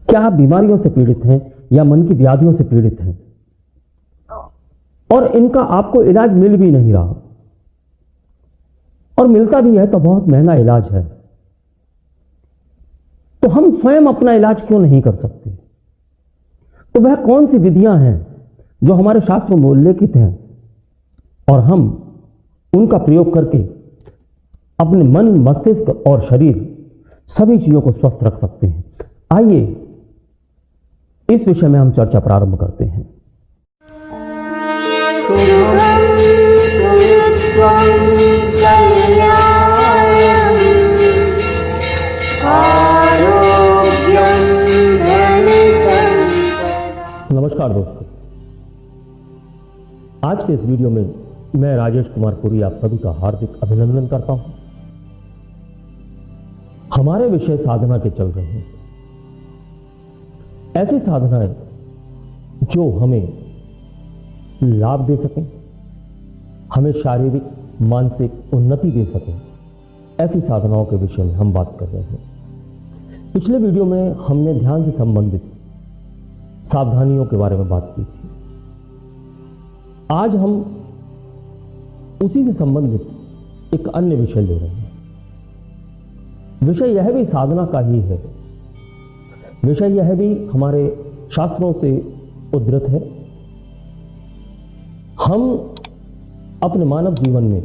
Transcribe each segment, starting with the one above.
क्या आप बीमारियों से पीड़ित हैं या मन की व्याधियों से पीड़ित हैं और इनका आपको इलाज मिल भी नहीं रहा, और मिलता भी है तो बहुत महंगा इलाज है, तो हम स्वयं अपना इलाज क्यों नहीं कर सकते? तो वह कौन सी विधियां हैं जो हमारे शास्त्रों में उल्लेखित हैं और हम उनका प्रयोग करके अपने मन, मस्तिष्क और शरीर सभी चीजों को स्वस्थ रख सकते हैं? आइए इस विषय में हम चर्चा प्रारंभ करते हैं। नमस्कार दोस्तों, आज के इस वीडियो में मैं राजेश कुमार पुरी आप सभी का हार्दिक अभिनंदन करता हूं। हमारे विषय साधना के चल रहे हैं, ऐसी साधनाएं जो हमें लाभ दे सकें, हमें शारीरिक मानसिक उन्नति दे सकें, ऐसी साधनाओं के विषय में हम बात कर रहे हैं। पिछले वीडियो में हमने ध्यान से संबंधित सावधानियों के बारे में बात की थी। आज हम उसी से संबंधित एक अन्य विषय ले रहे हैं। विषय यह भी साधना का ही है, विषय यह भी हमारे शास्त्रों से उद्धृत है। हम अपने मानव जीवन में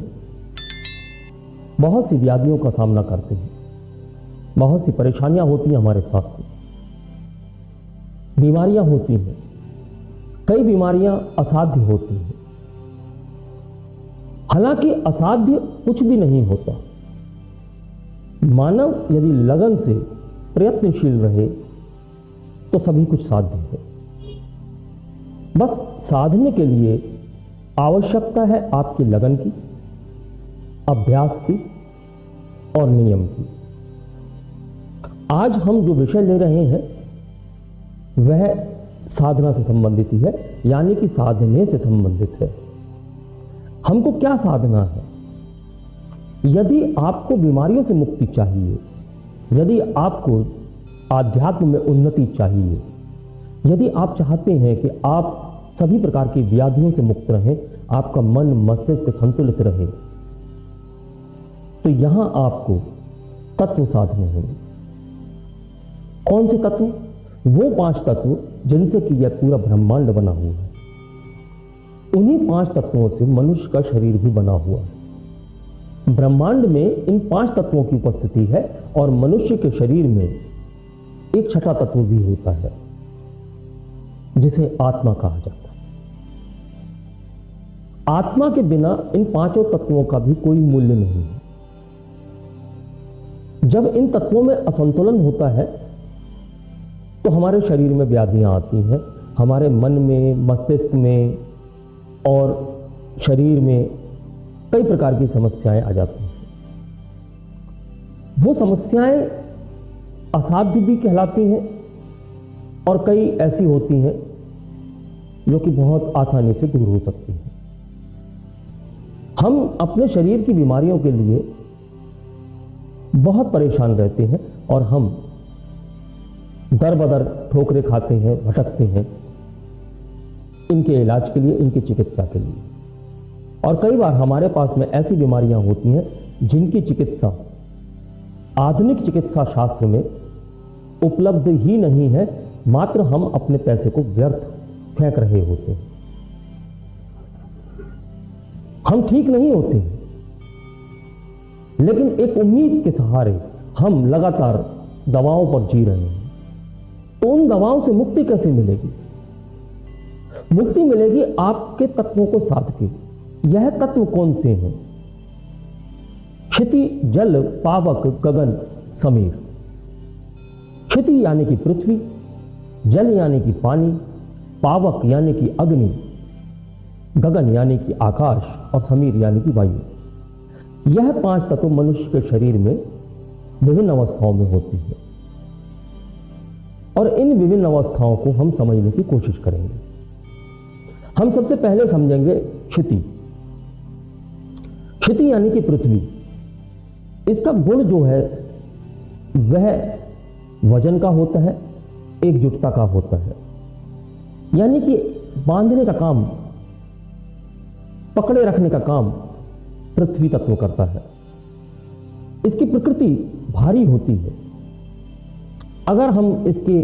बहुत सी व्याधियों का सामना करते हैं, बहुत सी परेशानियां होती हैं, हमारे साथ बीमारियां होती हैं, कई बीमारियां असाध्य होती हैं। हालांकि असाध्य कुछ भी नहीं होता। मानव यदि लगन से प्रयत्नशील रहे तो सभी कुछ साध्य है। बस साधने के लिए आवश्यकता है आपकी लगन की, अभ्यास की और नियम की। आज हम जो विषय ले रहे हैं वह साधना से संबंधित ही है, यानी कि साधने से संबंधित है। हमको क्या साधना है? यदि आपको बीमारियों से मुक्ति चाहिए, यदि आपको आध्यात्म में उन्नति चाहिए, यदि आप चाहते हैं कि आप सभी प्रकार की व्याधियों से मुक्त रहें, आपका मन मस्तिष्क संतुलित रहे, तो यहां आपको तत्व साधने होंगे। कौन से तत्व? वो 5 तत्व जिनसे कि यह पूरा ब्रह्मांड बना हुआ है। उन्हीं 5 तत्वों से मनुष्य का शरीर भी बना हुआ है। ब्रह्मांड में इन 5 तत्वों की उपस्थिति है और मनुष्य के शरीर में एक छठा तत्व भी होता है जिसे आत्मा कहा जाता है। आत्मा के बिना इन 5 तत्वों का भी कोई मूल्य नहीं है। जब इन तत्वों में असंतुलन होता है तो हमारे शरीर में व्याधियां आती हैं, हमारे मन में, मस्तिष्क में और शरीर में कई प्रकार की समस्याएं आ जाती हैं। वो समस्याएं असाध्य भी कहलाती हैं और कई ऐसी होती हैं जो कि बहुत आसानी से दूर हो सकती हैं। हम अपने शरीर की बीमारियों के लिए बहुत परेशान रहते हैं और हम दर बदर ठोकरें खाते हैं, भटकते हैं इनके इलाज के लिए, इनकी चिकित्सा के लिए। और कई बार हमारे पास में ऐसी बीमारियां होती हैं जिनकी चिकित्सा आधुनिक चिकित्सा शास्त्र में उपलब्ध ही नहीं है, मात्र हम अपने पैसे को व्यर्थ फेंक रहे होते हैं। हम ठीक नहीं होते हैं, लेकिन एक उम्मीद के सहारे हम लगातार दवाओं पर जी रहे हैं। तो उन दवाओं से मुक्ति कैसे मिलेगी? मुक्ति मिलेगी आपके तत्वों को साध के। यह तत्व कौन से हैं? क्षिति, जल, पावक, गगन, समीर। क्षिति यानी कि पृथ्वी, जल यानी कि पानी, पावक यानी कि अग्नि, गगन यानी कि आकाश और समीर यानी कि वायु। यह 5 तत्व मनुष्य के शरीर में विभिन्न अवस्थाओं में होती है और इन विभिन्न अवस्थाओं को हम समझने की कोशिश करेंगे। हम सबसे पहले समझेंगे क्षिति। क्षिति यानी कि पृथ्वी। इसका गुण जो है वह वजन का होता है, एकजुटता का होता है, यानी कि बांधने का काम, पकड़े रखने का काम पृथ्वी तत्व करता है। इसकी प्रकृति भारी होती है। अगर हम इसके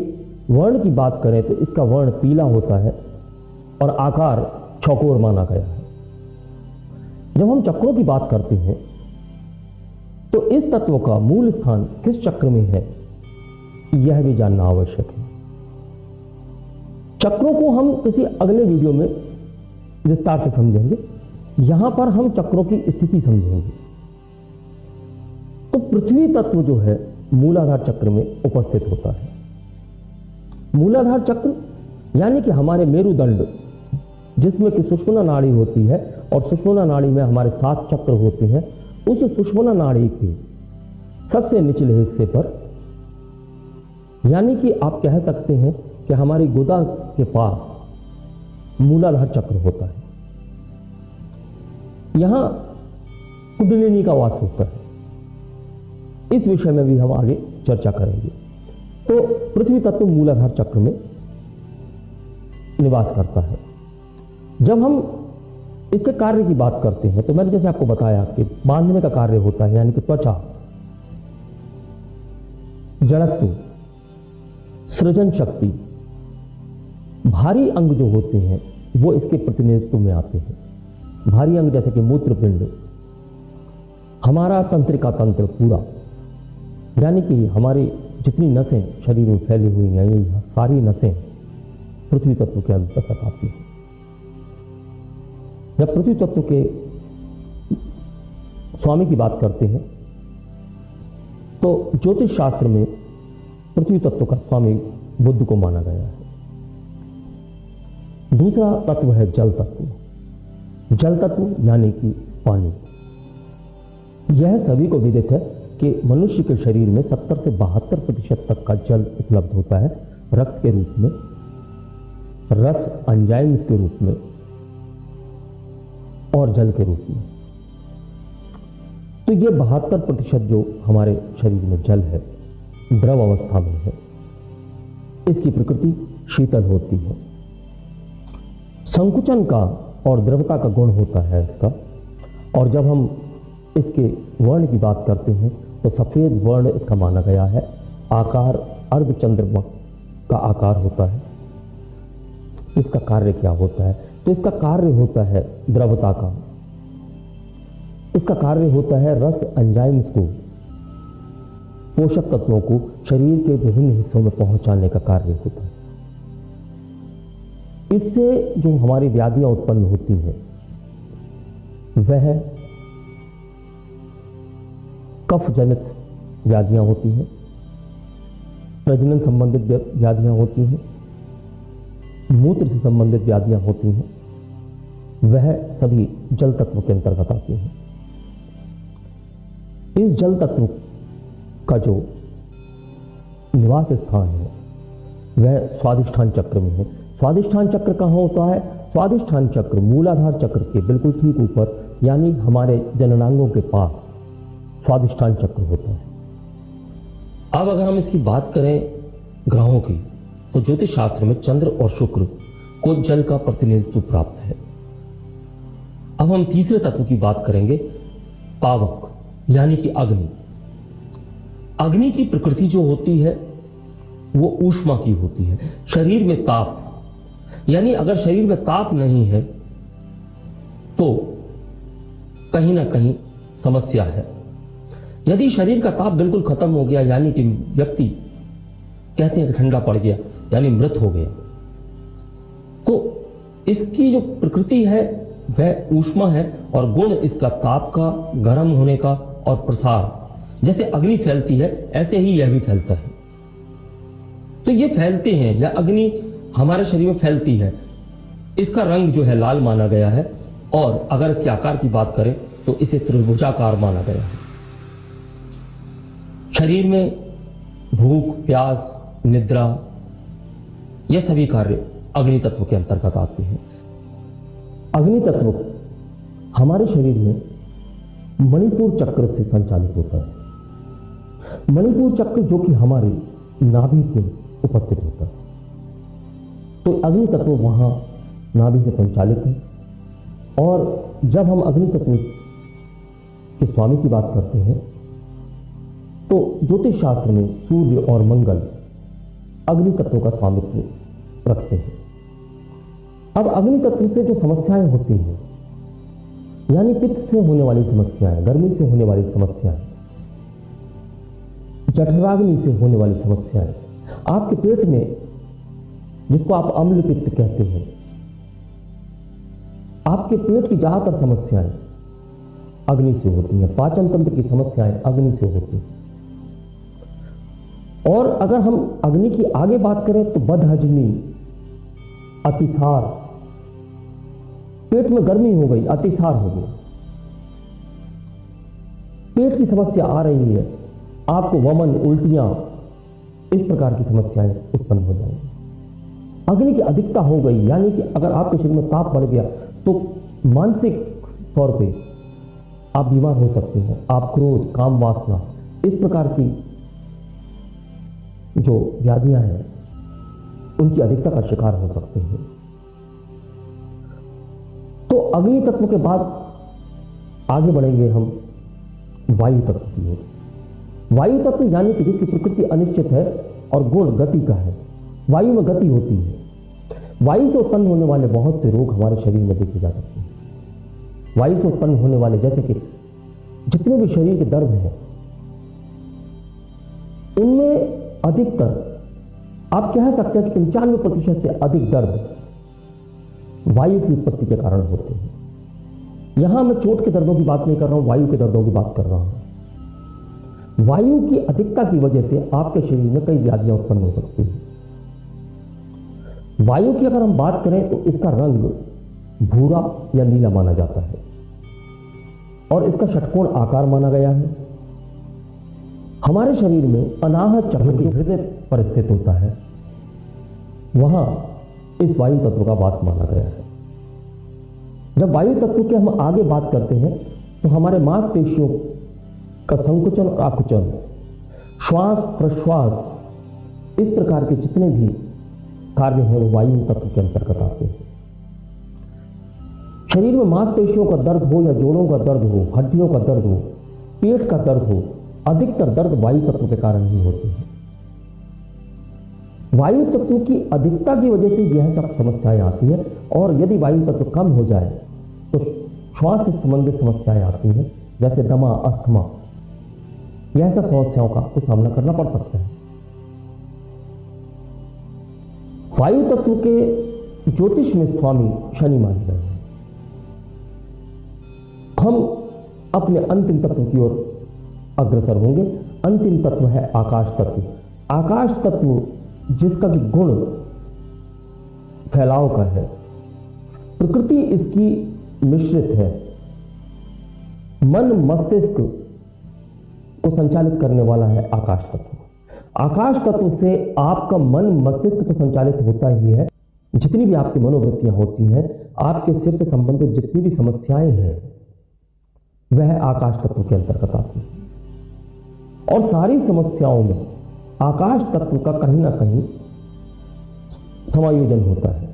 वर्ण की बात करें तो इसका वर्ण पीला होता है और आकार चौकोर माना गया है। जब हम चक्रों की बात करते हैं तो इस तत्व का मूल स्थान किस चक्र में है, यह भी जानना आवश्यक है। चक्रों को हम किसी अगले वीडियो में विस्तार से समझेंगे। यहां पर हम चक्रों की स्थिति समझेंगे। तो पृथ्वी तत्व जो है मूलाधार चक्र में उपस्थित होता है। मूलाधार चक्र यानी कि हमारे मेरुदंड, जिसमें कि सुषुम्ना नाड़ी होती है और सुषुम्ना नाड़ी में हमारे 7 चक्र होते हैं, उस सुषुम्ना नाड़ी के सबसे निचले हिस्से पर, यानी कि आप कह सकते हैं कि हमारी गुदा के पास मूलाधार चक्र होता है। यहां कुंडलिनी का वास होता है। इस विषय में भी हम आगे चर्चा करेंगे। तो पृथ्वी तत्व मूलाधार चक्र में निवास करता है। जब हम इसके कार्य की बात करते हैं तो मैंने जैसे आपको बताया कि बांधने का कार्य होता है, यानी कि त्वचा, जड़त्व, सृजन शक्ति, भारी अंग जो होते हैं वो इसके प्रतिनिधित्व में आते हैं। भारी अंग जैसे कि मूत्रपिंड, हमारा तंत्रिका तंत्र पूरा, यानी कि हमारी जितनी नसें शरीर में फैली हुई हैं, ये सारी नसें पृथ्वी तत्व के अंतर्गत आती हैं। जब पृथ्वी तत्व के स्वामी की बात करते हैं तो ज्योतिष शास्त्र में पृथ्वी तत्व का स्वामी बुध को माना गया है। दूसरा तत्व है जल तत्व। जल तत्व यानी कि पानी। यह सभी को विदित है कि मनुष्य के शरीर में 70 से 72% तक का जल उपलब्ध होता है, रक्त के रूप में, रस एंजाइम्स के रूप में और जल के रूप में। तो ये 72% जो हमारे शरीर में जल है, द्रव अवस्था में है। इसकी प्रकृति शीतल होती है। संकुचन का और द्रवता का गुण होता है इसका। और जब हम इसके वर्ण की बात करते हैं तो सफेद वर्ण इसका माना गया है। आकार अर्धचंद्रमा का आकार होता है। इसका कार्य क्या होता है? तो इसका कार्य होता है द्रवता का। इसका कार्य होता है रस एंजाइम्स को, पोषक तत्वों को शरीर के विभिन्न हिस्सों में पहुंचाने का कार्य होता है। इससे जो हमारी व्याधियां उत्पन्न होती हैं वह कफ जनित व्याधियां होती हैं, प्रजनन संबंधित व्याधियां होती हैं, मूत्र से संबंधित व्याधियां होती हैं, वह सभी जल तत्व के अंतर्गत आती हैं। इस जल तत्व का जो निवास स्थान है वह स्वादिष्ठान चक्र में है। स्वादिष्ठान चक्र कहाँ होता है? स्वादिष्ठान चक्र मूलाधार चक्र के बिल्कुल ठीक ऊपर, यानी हमारे जननांगों के पास स्वादिष्ठान चक्र होता है। अब अगर हम इसकी बात करें ग्रहों की, तो ज्योतिष शास्त्र में चंद्र और शुक्र को जल का प्रतिनिधित्व प्राप्त है। अब हम तीसरे तत्व की बात करेंगे, पावक, यानी कि अग्नि। अग्नि की प्रकृति जो होती है वो ऊष्मा की होती है। शरीर में ताप, यानी अगर शरीर में ताप नहीं है तो कहीं ना कहीं समस्या है। यदि शरीर का ताप बिल्कुल खत्म हो गया, यानी कि व्यक्ति कहते हैं कि ठंडा पड़ गया, यानी मृत हो गया, तो इसकी जो प्रकृति है वह ऊष्मा है और गुण इसका ताप का, गर्म होने का और प्रसार। जैसे अग्नि फैलती है ऐसे ही यह भी फैलता है। तो ये फैलते हैं, या अग्नि हमारे शरीर में फैलती है। इसका रंग जो है लाल माना गया है, और अगर इसके आकार की बात करें तो इसे त्रिभुजाकार माना गया है। शरीर में भूख, प्यास, निद्रा, यह सभी कार्य अग्नि तत्व के अंतर्गत आते हैं। अग्नि तत्व हमारे शरीर में मणिपुर चक्र से संचालित होता है। मणिपुर चक्र जो कि हमारे नाभि के उपस्थित होता है। तो अग्नि तत्व वहां नाभि से संचालित है। और जब हम अग्नि तत्व के स्वामी की बात करते हैं तो ज्योतिष शास्त्र में सूर्य और मंगल अग्नि तत्व का स्वामित्व रखते हैं। अब अग्नि तत्व से जो समस्याएं होती हैं, यानी पित्त से होने वाली समस्याएं, गर्मी से होने वाली समस्याएं, जठराग्नि से होने वाली समस्याएं, आपके पेट में जिसको आप अम्ल पित्त कहते हैं, आपके पेट की ज्यादातर समस्याएं अग्नि से होती हैं। पाचन तंत्र की समस्याएं अग्नि से होती हैं। और अगर हम अग्नि की आगे बात करें तो बदहजमी, अतिसार, पेट में गर्मी हो गई, अतिसार हो गया, पेट की समस्या आ रही है, आपको वमन, उल्टियां, इस प्रकार की समस्याएं उत्पन्न हो जाएंगी। अग्नि की अधिकता हो गई, यानी कि अगर आपके शरीर में ताप बढ़ गया तो मानसिक तौर पे आप बीमार हो सकते हैं। आप क्रोध, काम वासना, इस प्रकार की जो व्याधियां हैं उनकी अधिकता का शिकार हो सकते हैं। तो अग्नि तत्व के बाद आगे बढ़ेंगे हम वायु तत्व की ओर। वायु तत्व यानी कि जिसकी प्रकृति अनिश्चित है और गुण गति का है। वायु में गति होती है। वायु से उत्पन्न होने वाले बहुत से रोग हमारे शरीर में देखे जा सकते हैं। वायु से उत्पन्न होने वाले, जैसे कि जितने भी शरीर के दर्द हैं, उनमें अधिकतर आप कह सकते हैं कि 95% से अधिक दर्द वायु की उत्पत्ति के कारण होते हैं। यहां मैं चोट के दर्दों की बात नहीं कर रहा हूं, वायु के दर्दों की बात कर रहा हूं। वायु की अधिकता की वजह से आपके शरीर में कई व्याधियां उत्पन्न हो सकती हैं। वायु की अगर हम बात करें तो इसका रंग भूरा या नीला माना जाता है और इसका षटकोण आकार माना गया है। हमारे शरीर में अनाहत चक्र के हृदय पर स्थित होता है, वहां इस वायु तत्व का वास माना गया है। जब वायु तत्व की हम आगे बात करते हैं तो हमारे मांसपेशियों का संकुचन और आकुचन, श्वास प्रश्वास, इस प्रकार के जितने भी कार्य हैं वो वायु तत्व के अंतर्गत आते हैं। शरीर में मांसपेशियों का दर्द हो या जोड़ों का दर्द हो, हड्डियों का दर्द हो, पेट का दर्द हो, अधिकतर दर्द वायु तत्व के कारण ही होते हैं। वायु तत्व की अधिकता की वजह से यह सब समस्याएं आती है। और यदि वायु तत्व कम हो जाए तो श्वास से संबंधित समस्याएं आती हैं, जैसे दमा, अस्थमा, यह सब समस्याओं का आपको सामना करना पड़ सकता है। वायु तत्व के ज्योतिष में स्वामी शनि माने गए हैं। हम अपने अंतिम तत्व की ओर अग्रसर होंगे। अंतिम तत्व है आकाश तत्व। आकाश तत्व जिसका कि गुण फैलाव का है, प्रकृति इसकी मिश्रित है। मन मस्तिष्क को संचालित करने वाला है आकाश तत्व। आकाश तत्व से आपका मन मस्तिष्क तो संचालित होता ही है। जितनी भी आपकी मनोवृत्तियां होती हैं, आपके सिर से संबंधित जितनी भी समस्याएं हैं, वह आकाश तत्व के अंतर्गत आती है। और सारी समस्याओं में आकाश तत्व का कहीं ना कहीं समायोजन होता है।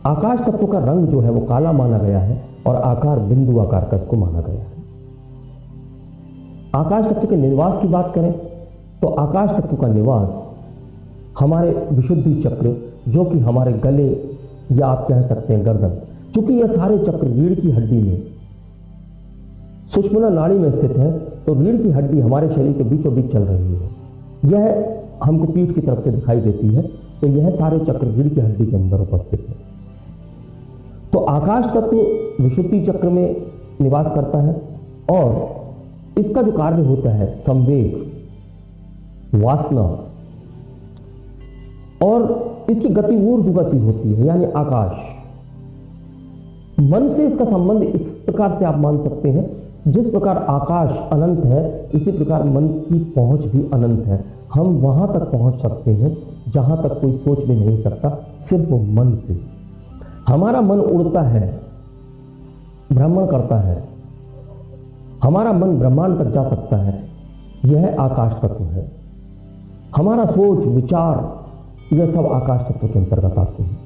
आकाश तत्व का रंग जो है वो काला माना गया है और आकार बिंदु आकार का इसको माना गया है। आकाश तत्व के निवास की बात करें तो आकाश तत्व का निवास हमारे विशुद्धि चक्र, जो कि हमारे गले या आप कह सकते हैं गर्दन, चूंकि यह सारे चक्र रीढ़ की हड्डी में सुषुम्ना नाड़ी में स्थित है, तो रीढ़ की हड्डी हमारे शरीर के बीचों बीच चल रही है। यह हमको पीठ की तरफ से दिखाई देती है, तो यह सारे चक्र रीढ़ की हड्डी के अंदर उपस्थित है। तो आकाश तत्व विशुद्धि चक्र में निवास करता है और इसका जो कार्य होता है संवेग, वासना, और इसकी गति ऊर्ध्वगति होती है, यानी आकाश। मन से इसका संबंध इस प्रकार से आप मान सकते हैं, जिस प्रकार आकाश अनंत है, इसी प्रकार मन की पहुंच भी अनंत है। हम वहां तक पहुंच सकते हैं जहां तक कोई सोच भी नहीं सकता, सिर्फ मन से। हमारा मन उड़ता है, भ्रमण करता है, हमारा मन ब्रह्मांड तक जा सकता है, यह आकाश तत्व है। हमारा सोच विचार यह सब आकाश तत्व के अंतर्गत आते हैं।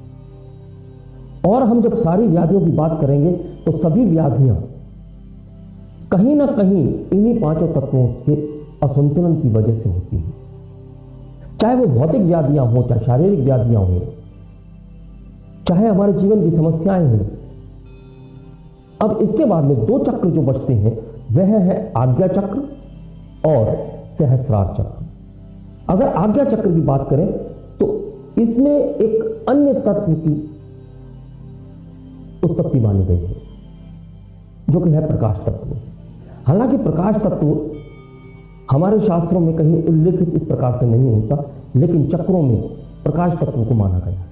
और हम जब सारी व्याधियों की बात करेंगे तो सभी व्याधियां कहीं ना कहीं इन्हीं पांचों तत्वों के असंतुलन की वजह से होती हैं। चाहे वो भौतिक व्याधियां हो, चाहे शारीरिक व्याधियां हो, चाहे हमारे जीवन की समस्याएं हों। अब इसके बाद में दो चक्र जो बचते हैं वह है आज्ञा चक्र और सहस्रार चक्र। अगर आज्ञा चक्र की बात करें तो इसमें एक अन्य तत्व की उत्पत्ति मानी गई है जो कि है प्रकाश तत्व। हालांकि प्रकाश तत्व हमारे शास्त्रों में कहीं उल्लेखित इस प्रकार से नहीं होता, लेकिन चक्रों में प्रकाश तत्व को माना गया है।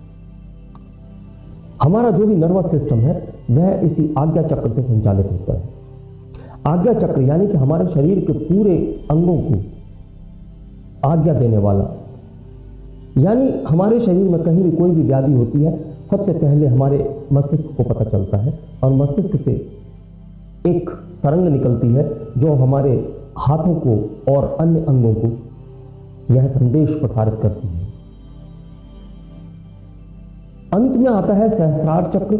हमारा जो भी नर्वस सिस्टम है वह इसी आज्ञा चक्र से संचालित होता है। आज्ञा चक्र यानी कि हमारे शरीर के पूरे अंगों को आज्ञा देने वाला, यानी हमारे शरीर में कहीं भी कोई भी व्याधि होती है सबसे पहले हमारे मस्तिष्क को पता चलता है और मस्तिष्क से एक तरंग निकलती है जो हमारे हाथों को और अन्य अंगों को यह संदेश प्रसारित करती है। अंत में आता है सहस्रार चक्र,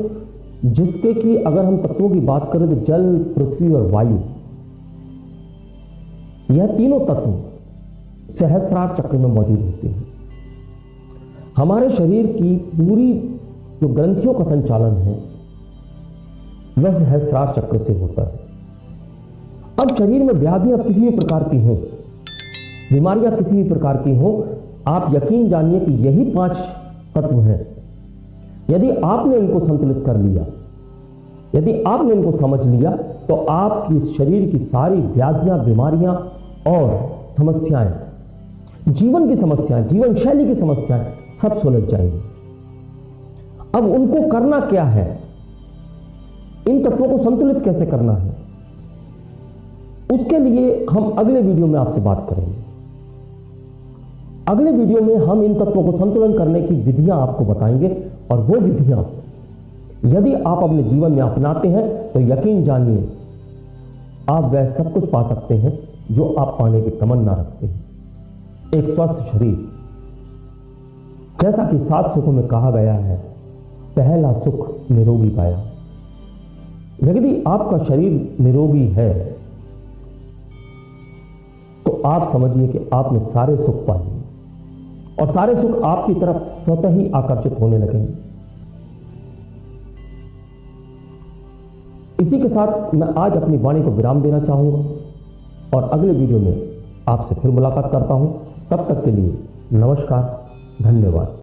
जिसके कि अगर हम तत्वों की बात करें तो जल, पृथ्वी और वायु, यह तीनों तत्व सहस्रार चक्र में मौजूद होते हैं। हमारे शरीर की पूरी जो ग्रंथियों का संचालन है वह सहस्रार चक्र से होता है। अब शरीर में व्याधियां किसी भी प्रकार की हों, बीमारियां किसी भी प्रकार की हों, आप यकीन जानिए कि यही पांच तत्व हैं। यदि आपने इनको संतुलित कर लिया, यदि आपने इनको समझ लिया, तो आपकी शरीर की सारी व्याधियां, बीमारियां और समस्याएं, जीवन की समस्याएं, जीवन शैली की समस्याएं सब सुलझ जाएंगी। अब उनको करना क्या है, इन तत्वों को संतुलित कैसे करना है, उसके लिए हम अगले वीडियो में आपसे बात करेंगे। अगले वीडियो में हम इन तत्वों को संतुलन करने की विधियां आपको बताएंगे और वो विधियां यदि आप अपने जीवन में अपनाते हैं तो यकीन जानिए आप वह सब कुछ पा सकते हैं जो आप पाने की तमन्ना रखते हैं। एक स्वस्थ शरीर, जैसा कि 7 सुखों में कहा गया है, पहला सुख निरोगी काया। यदि आपका शरीर निरोगी है तो आप समझिए कि आपने सारे सुख पा लिए और सारे सुख आपकी तरफ स्वतः ही आकर्षित होने लगेंगे। इसी के साथ मैं आज अपनी वाणी को विराम देना चाहूंगा और अगले वीडियो में आपसे फिर मुलाकात करता हूं। तब तक के लिए नमस्कार, धन्यवाद।